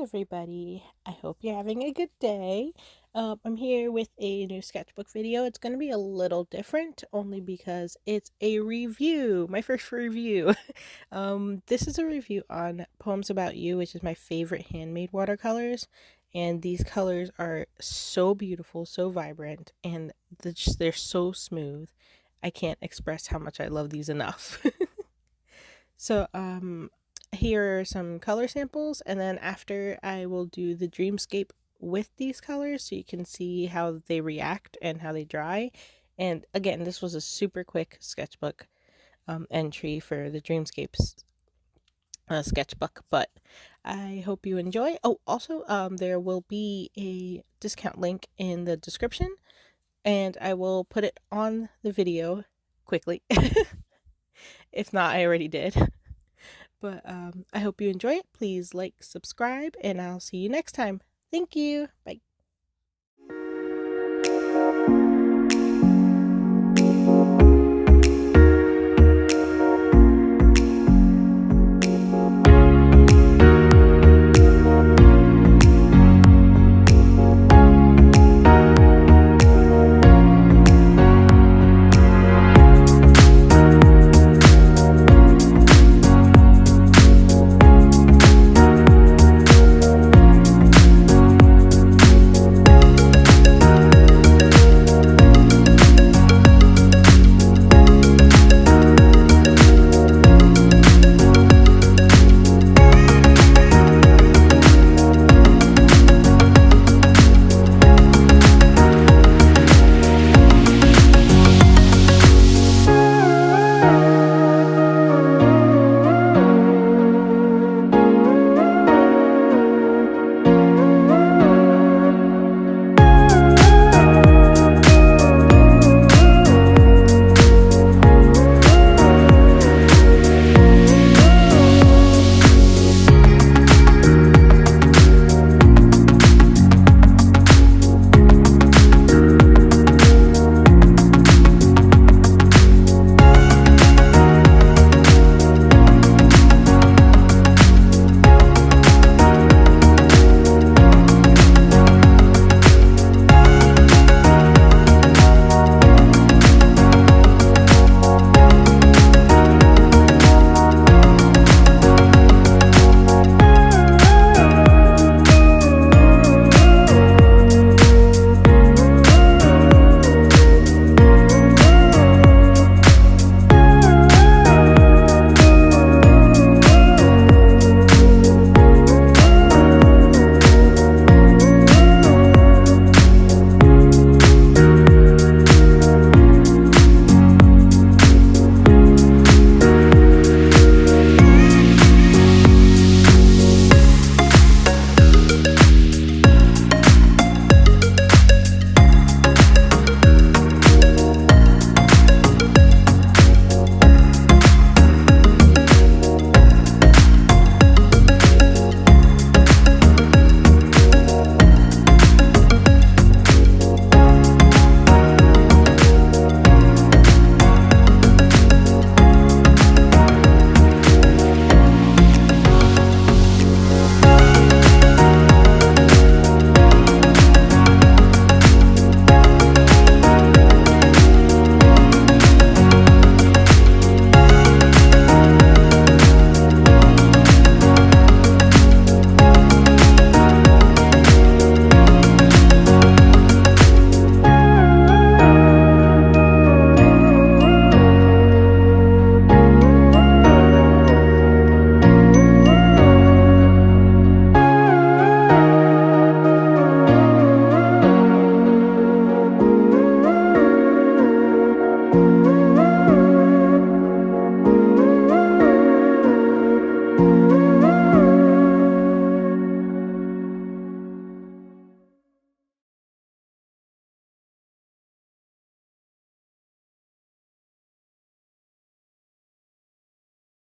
everybody. I hope you're having a good day. I'm here with a new sketchbook video. It's going to be a little different only because it's a review, my first review. This is a review on Poems About You, which is my favorite handmade watercolors. And these colors are so beautiful, so vibrant, and they're so smooth. I can't express how much I love these enough. So, here are some color samples, and then after I will do the dreamscape with these colors so you can see how they react and how they dry. And again, this was a super quick sketchbook entry for the dreamscapes sketchbook, but I hope you enjoy. Oh, also, there will be a discount link in the description, and I will put it on the video quickly. If not, I already did. But I hope you enjoy it. Please like, subscribe, and I'll see you next time. Thank you. Bye.